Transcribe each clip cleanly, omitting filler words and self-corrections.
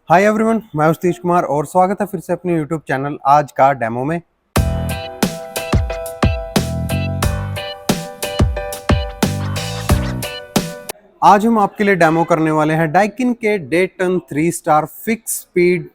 Hi everyone, मैं सतीश कुमार और स्वागत है फिर से अपने यूट्यूब चैनल आज का डेमो में। आज हम आपके लिए डेमो करने वाले हैं डाइकिन के डेटन 3 star fix speed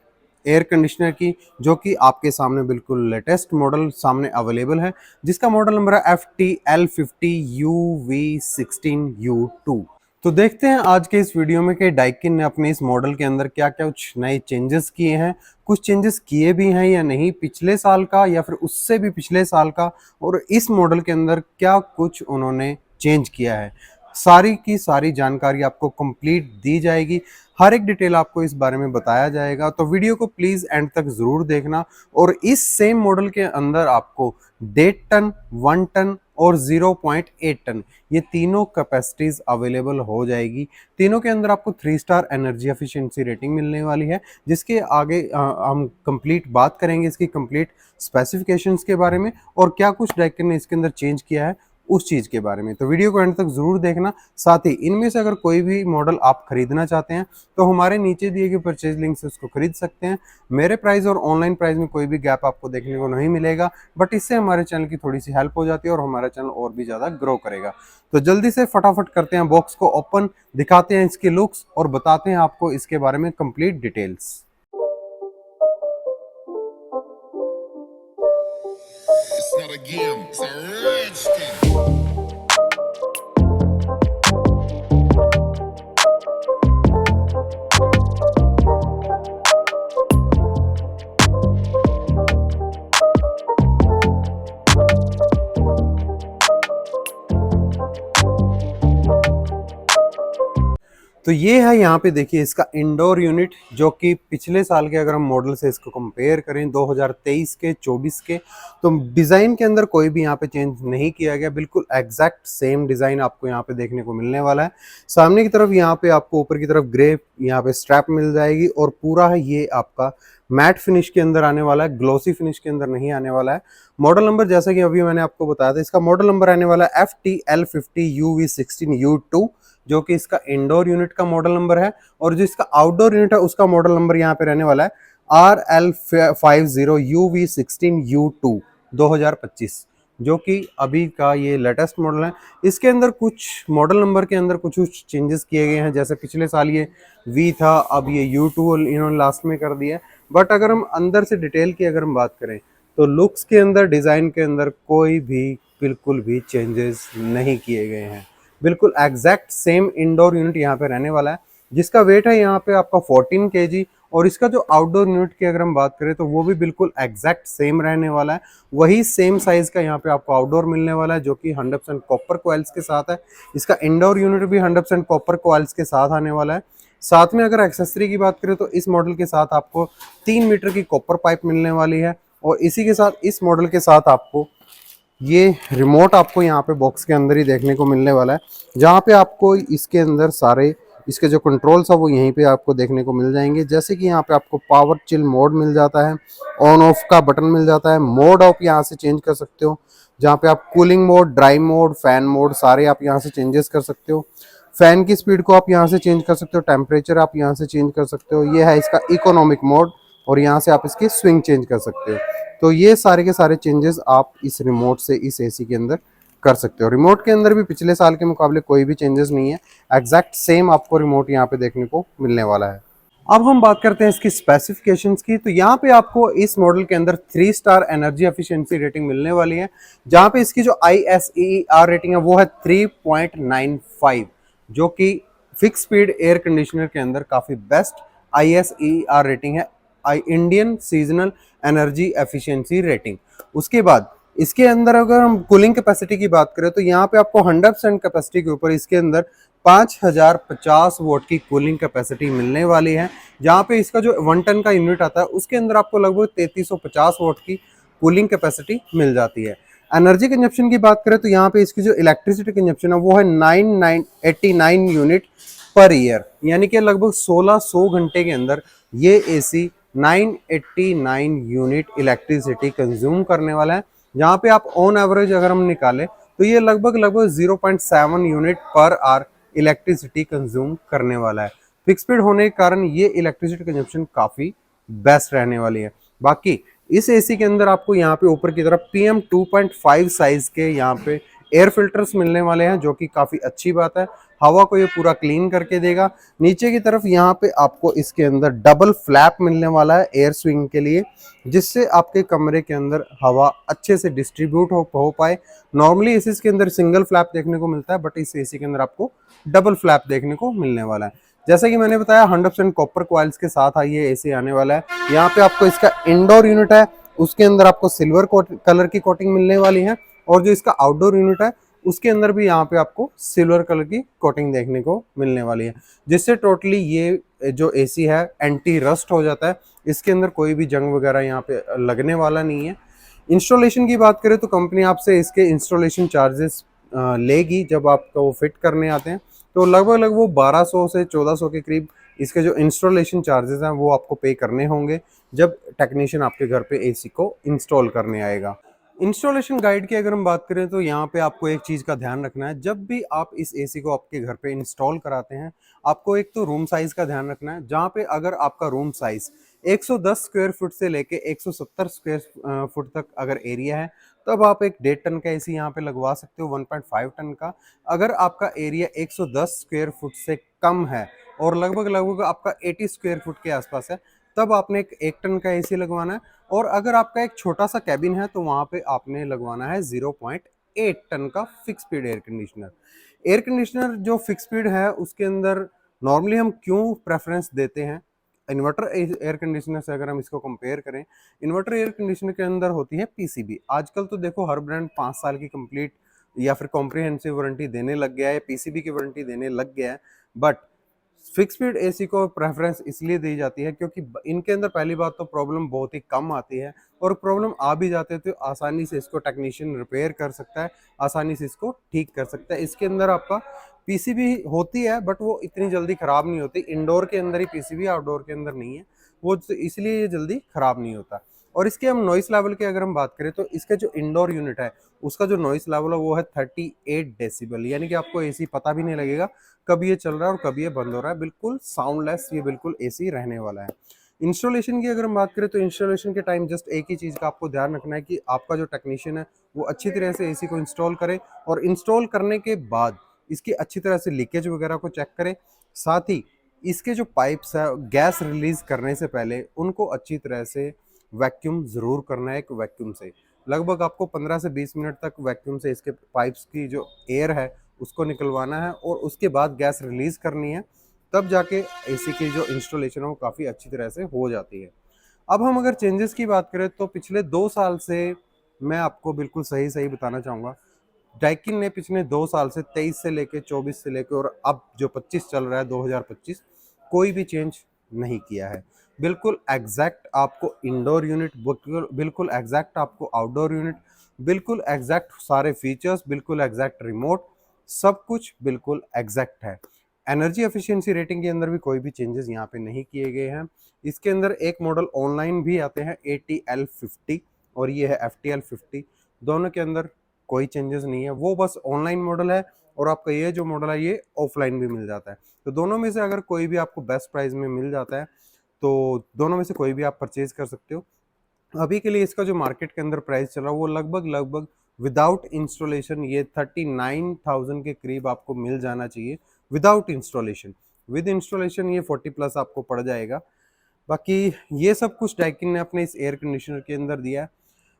air conditioner की, जो कि आपके सामने बिल्कुल लेटेस्ट मॉडल सामने अवेलेबल है, जिसका मॉडल नंबर है FTL50UV16U2। तो देखते हैं आज के इस वीडियो में कि डाइकिन ने अपने इस मॉडल के अंदर क्या क्या कुछ नए चेंजेस किए हैं, कुछ चेंजेस किए भी हैं या नहीं, पिछले साल का या फिर उससे भी पिछले साल का, और इस मॉडल के अंदर क्या कुछ उन्होंने चेंज किया है। सारी की सारी जानकारी आपको कंप्लीट दी जाएगी, हर एक डिटेल आपको इस बारे में बताया जाएगा। तो वीडियो को प्लीज एंड तक जरूर देखना। और इस सेम मॉडल के अंदर आपको 1.5 टन, 1 टन और 0.8 टन ये तीनों कैपेसिटीज अवेलेबल हो जाएगी। तीनों के अंदर आपको 3 स्टार एनर्जी एफिशिएंसी रेटिंग मिलने वाली है, जिसके आगे हम कंप्लीट बात करेंगे इसकी कंप्लीट स्पेसिफिकेशंस के बारे में और क्या कुछ डाइकिन ने इसके अंदर चेंज किया है उस चीज के बारे में। तो वीडियो को एंड तक जरूर देखना। साथ ही इनमें से अगर कोई भी मॉडल आप खरीदना चाहते हैं तो हमारे नीचे दिए गए परचेज लिंक से उसको खरीद सकते हैं। मेरे प्राइस और ऑनलाइन प्राइस में कोई भी गैप आपको देखने को नहीं मिलेगा, बट इससे हमारे चैनल की थोड़ी सी हेल्प हो जाती है और हमारा चैनल और भी ज्यादा ग्रो करेगा। तो जल्दी से फटाफट करते हैं बॉक्स को ओपन, दिखाते हैं इसके लुक्स और बताते हैं आपको इसके बारे में complete details. It's not a game, it's a rich thing. तो ये है यहाँ पे देखिए इसका इंडोर यूनिट, जो कि पिछले साल के अगर हम मॉडल से इसको कंपेयर करें 2023 के 24 के, तो डिज़ाइन के अंदर कोई भी यहाँ पे चेंज नहीं किया गया, बिल्कुल एग्जैक्ट सेम डिज़ाइन आपको यहाँ पे देखने को मिलने वाला है। सामने की तरफ यहाँ पे आपको ऊपर की तरफ ग्रे यहाँ पे स्ट्रैप मिल जाएगी और पूरा है ये आपका मैट फिनिश के अंदर आने वाला है, ग्लोसी फिनिश के अंदर नहीं आने वाला है। मॉडल नंबर जैसा कि अभी मैंने आपको बताया था, इसका मॉडल नंबर आने वाला है FTL50UV16U2, जो कि इसका इंडोर यूनिट का मॉडल नंबर है। और जो इसका आउटडोर यूनिट है उसका मॉडल नंबर यहाँ पे रहने वाला है RL50UV16U2 2025, जो कि अभी का ये लेटेस्ट मॉडल है। इसके अंदर कुछ मॉडल नंबर के अंदर कुछ चेंजेस किए गए हैं, जैसे पिछले साल ये V था, अब ये U2 इन्होंने लास्ट में कर दिया है। बट अगर हम अंदर से डिटेल की अगर हम बात करें तो लुक्स के अंदर, डिज़ाइन के अंदर कोई भी बिल्कुल भी चेंजेस नहीं किए गए हैं, बिल्कुल एग्जैक्ट सेम इंडोर यूनिट यहाँ पे रहने वाला है, जिसका वेट है यहाँ पे आपका 14 kg। और इसका जो आउटडोर यूनिट की अगर हम बात करें तो वो भी बिल्कुल एग्जैक्ट सेम रहने वाला है, वही सेम साइज का यहाँ पे आपको आउटडोर मिलने वाला है, जो कि 100% कॉपर कॉइल्स के साथ है। इसका इंडोर यूनिट भी 100% कॉपर कॉइल्स के साथ आने वाला है। साथ में अगर एक्सेसरी की बात करें तो इस मॉडल के साथ आपको 3 मीटर की कॉपर पाइप मिलने वाली है, और इसी के साथ इस मॉडल के साथ आपको ये रिमोट आपको यहाँ पे बॉक्स के अंदर ही देखने को मिलने वाला है, जहाँ पे आपको इसके अंदर सारे इसके जो कंट्रोल्स है वो यहीं पे आपको देखने को मिल जाएंगे। जैसे कि यहाँ पे आपको पावर चिल मोड मिल जाता है, ऑन ऑफ का बटन मिल जाता है, मोड आप यहाँ से चेंज कर सकते हो, जहाँ पे आप cooling mode, dry mode, fan mode सारे आप यहाँ से चेंजेस कर सकते हो। फैन की स्पीड को आप यहाँ से चेंज कर सकते हो, टेम्परेचर आप यहाँ से चेंज कर सकते हो। ये है इसका इकोनॉमिक मोड, और यहाँ से आप इसकी स्विंग चेंज कर सकते हो। तो ये सारे के सारे चेंजेस आप इस रिमोट से इस एसी के अंदर कर सकते हो। रिमोट के अंदर भी पिछले साल के मुकाबले कोई भी चेंजेस नहीं है, एग्जैक्ट सेम आपको रिमोट यहाँ पे देखने को मिलने वाला है। अब हम बात करते हैं इसकी स्पेसिफिकेशंस की। तो यहाँ पे आपको इस मॉडल के अंदर 3 स्टार एनर्जी एफिशिएंसी रेटिंग मिलने वाली है, जहाँ पे इसकी जो ISEER रेटिंग है वो है 3.95, जो कि फिक्स स्पीड एयर कंडीशनर के अंदर काफी बेस्ट ISEER रेटिंग है, Indian seasonal energy efficiency rating. उसके बाद इसके अंदर अगर हम कूलिंग कैपेसिटी की बात करें तो यहाँ पे आपको 100% कैपेसिटी के ऊपर इसके अंदर 5050 वोट की कूलिंग कैपेसिटी मिलने वाली है, जहाँ पे इसका जो 1 टन का यूनिट आता है उसके अंदर आपको लगभग 3350 वोट की कूलिंग कैपेसिटी मिल जाती है। एनर्जी कंजप्शन की बात करें तो यहाँ पे इसकी जो इलेक्ट्रिसिटी कंजप्शन है वो है 9989 यूनिट पर ईयर, यानी कि लगभग 1600 घंटे के अंदर ये एसी 989 यूनिट इलेक्ट्रिसिटी कंज्यूम करने वाला है, जहाँ पे आप ऑन एवरेज अगर हम निकालें तो ये लगभग 0.7 unit per hour electricity consume करने वाला है। फिक्स स्पीड होने के कारण ये इलेक्ट्रिसिटी कंजप्शन काफ़ी बेस्ट रहने वाली है। बाकी इस एसी के अंदर आपको यहाँ पे ऊपर की तरफ PM 2.5 साइज के यहाँ पे एयर फिल्टर्स मिलने वाले हैं, जो कि काफ़ी अच्छी बात है। हवा को ये पूरा क्लीन करके देगा। नीचे की तरफ यहाँ पे आपको इसके अंदर डबल फ्लैप मिलने वाला है एयर स्विंग के लिए, जिससे आपके कमरे के अंदर हवा अच्छे से डिस्ट्रीब्यूट हो पाए। नॉर्मली एसी के अंदर सिंगल फ्लैप देखने को मिलता है, बट इस एसी के अंदर आपको डबल फ्लैप देखने को मिलने वाला है। जैसा कि मैंने बताया 100% कॉपर कॉइल्स के साथ ये एसी आने वाला है। यहाँ पे आपको इसका इंडोर यूनिट है, उसके अंदर आपको सिल्वर कलर की कोटिंग मिलने वाली है, और जो इसका आउटडोर यूनिट है उसके अंदर भी यहाँ पे आपको सिल्वर कलर की कोटिंग देखने को मिलने वाली है, जिससे टोटली ये जो एसी है एंटी रस्ट हो जाता है। इसके अंदर कोई भी जंग वगैरह यहाँ पे लगने वाला नहीं है। इंस्टॉलेशन की बात करें तो कंपनी आपसे इसके इंस्टॉलेशन चार्जेस लेगी जब आपको वो फिट करने आते हैं, तो लगभग वो 1200 से 1400 के करीब इसके जो इंस्टॉलेशन चार्जेस हैं वो आपको पे करने होंगे जब टेक्नीशियन आपके घर पे एसी को इंस्टॉल करने आएगा। इंस्टॉलेशन गाइड की अगर हम बात करें तो यहाँ पे आपको एक चीज़ का ध्यान रखना है, जब भी आप इस एसी को आपके घर पे इंस्टॉल कराते हैं, आपको एक तो रूम साइज़ का ध्यान रखना है। जहाँ पे अगर आपका रूम साइज़ 110 स्क्वायर फुट से लेके 170 स्क्वायर फुट तक अगर एरिया है, तब आप एक 1.5 टन का एसी यहाँ पे लगवा सकते हो, 1.5 टन का। अगर आपका एरिया 110 स्क्वायर फुट से कम है और लगभग आपका 80 स्क्वायर फुट के आसपास है, तब आपने एक टन का एसी लगवाना है। और अगर आपका एक छोटा सा कैबिन है तो वहाँ पे आपने लगवाना है 0.8 टन का fix speed air conditioner. Air conditioner जो फिक्स स्पीड है उसके अंदर नॉर्मली हम क्यों प्रेफरेंस देते हैं, इन्वर्टर एयर कंडीशनर से अगर हम इसको कंपेयर करें, इन्वर्टर एयर कंडीशनर के अंदर होती है पीसीबी। आजकल तो देखो हर ब्रांड 5 साल की कंप्लीट या फिर कॉम्प्रिहेंसिव वारंटी देने लग गया है, पीसीबी की वारंटी देने लग गया है। बट फिक्स स्पीड एसी को प्रेफरेंस इसलिए दी जाती है क्योंकि इनके अंदर पहली बात तो प्रॉब्लम बहुत ही कम आती है, और प्रॉब्लम आ भी जाते तो आसानी से इसको टेक्नीशियन रिपेयर कर सकता है, आसानी से इसको ठीक कर सकता है। इसके अंदर आपका पीसीबी होती है बट वो इतनी जल्दी खराब नहीं होती। इंडोर के अंदर ही पीसीबी, आउटडोर के अंदर नहीं है वो, इसलिए ये जल्दी खराब नहीं होता। और इसके हम नॉइस लेवल की अगर हम बात करें तो इसका जो इंडोर यूनिट है उसका जो नॉइस लेवल है वो है 38 डेसिबल, यानी कि आपको एसी पता भी नहीं लगेगा कब ये चल रहा है और कब ये बंद हो रहा है। बिल्कुल साउंडलेस ये बिल्कुल एसी रहने वाला है। इंस्टॉलेशन की अगर हम बात करें तो इंस्टॉलेशन के टाइम जस्ट एक ही चीज़ का आपको ध्यान रखना है कि आपका जो टेक्नीशियन है वो अच्छी तरह से एसी को इंस्टॉल करे, और इंस्टॉल करने के बाद इसकी अच्छी तरह से लीकेज वगैरह को चेक करें। साथ ही इसके जो पाइप्स है गैस रिलीज करने से पहले उनको अच्छी तरह से वैक्यूम ज़रूर करना है। एक वैक्यूम से लगभग आपको 15 से 20 मिनट तक वैक्यूम से इसके पाइप्स की जो एयर है उसको निकलवाना है, और उसके बाद गैस रिलीज करनी है, तब जाके एसी की जो इंस्टॉलेशन है वो काफ़ी अच्छी तरह से हो जाती है। अब हम अगर चेंजेस की बात करें तो पिछले 2 साल से मैं आपको बिल्कुल सही सही बताना चाहूँगा, डाइकिन ने पिछले 2 साल से 23 से लेके 24 से लेके और अब जो 25 चल रहा है 2025, कोई भी चेंज नहीं किया है। बिल्कुल एग्जैक्ट आपको इंडोर यूनिट, बिल्कुल बिल्कुल एग्जैक्ट आपको आउटडोर यूनिट, बिल्कुल एग्जैक्ट सारे फीचर्स, बिल्कुल एग्जैक्ट रिमोट, सब कुछ बिल्कुल एग्जैक्ट है। एनर्जी एफिशिएंसी रेटिंग के अंदर भी कोई भी चेंजेस यहाँ पे नहीं किए गए हैं। इसके अंदर एक मॉडल ऑनलाइन भी आते हैं ATL50 और ये है FTL50, दोनों के अंदर कोई चेंजेस नहीं है। वो बस ऑनलाइन मॉडल है और आपका ये जो मॉडल है ये ऑफलाइन भी मिल जाता है। तो दोनों में से अगर कोई भी आपको बेस्ट प्राइस में मिल जाता है तो दोनों में से कोई भी आप परचेज कर सकते हो। अभी के लिए इसका जो मार्केट के अंदर प्राइस चल रहा है वो लगभग विदाउट इंस्टॉलेशन ये 39,000 के करीब आपको मिल जाना चाहिए विदाउट इंस्टॉलेशन। विद इंस्टॉलेशन ये 40 प्लस आपको पड़ जाएगा। बाकी ये सब कुछ डाइकिन ने अपने इस एयर कंडीशनर के अंदर दिया है।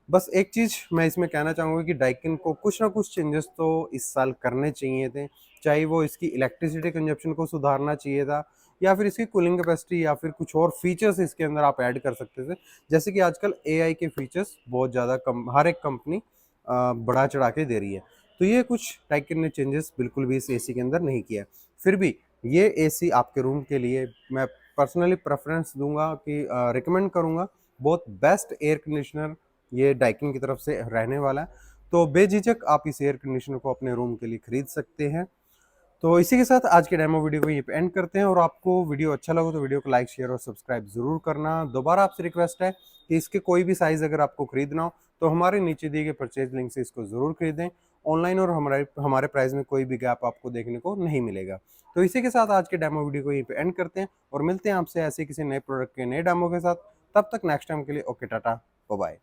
बस एक चीज़ मैं इसमें कहना चाहूँगा कि डाइकिन को कुछ ना कुछ चेंजेस तो इस साल करने चाहिए थे, चाहे वो इसकी इलेक्ट्रिसिटी कंजप्शन को सुधारना चाहिए था, या फिर इसकी कूलिंग कैपेसिटी, या फिर कुछ और फीचर्स इसके अंदर आप ऐड कर सकते थे। जैसे कि आजकल AI के फीचर्स बहुत ज़्यादा कम हर एक कंपनी बढ़ा चढ़ा के दे रही है, तो ये कुछ डाइकिन ने चेंजेस बिल्कुल भी इस एसी के अंदर नहीं किया। फिर भी ये एसी आपके रूम के लिए मैं पर्सनली प्रेफरेंस दूंगा कि रिकमेंड करूंगा, बहुत बेस्ट एयर कंडीशनर ये डाइकिन की तरफ से रहने वाला है। तो बेझिझक आप इस एयर कंडीशनर को अपने रूम के लिए खरीद सकते हैं। तो इसी के साथ आज के डेमो वीडियो को यहीं पे एंड करते हैं, और आपको वीडियो अच्छा लगा तो वीडियो को लाइक शेयर और सब्सक्राइब जरूर करना। दोबारा आपसे रिक्वेस्ट है कि इसके कोई भी साइज़ अगर आपको खरीदना हो तो हमारे नीचे दिए गए परचेज लिंक से इसको ज़रूर खरीदें, ऑनलाइन और हमारे हमारे प्राइस में कोई भी गैप आपको देखने को नहीं मिलेगा। तो इसी के साथ आज के डेमो वीडियो को यहीं पे एंड करते हैं और मिलते हैं आपसे ऐसे किसी नए प्रोडक्ट के नए डेमो के साथ। तब तक नेक्स्ट टाइम के लिए ओके टाटा बाय बाय।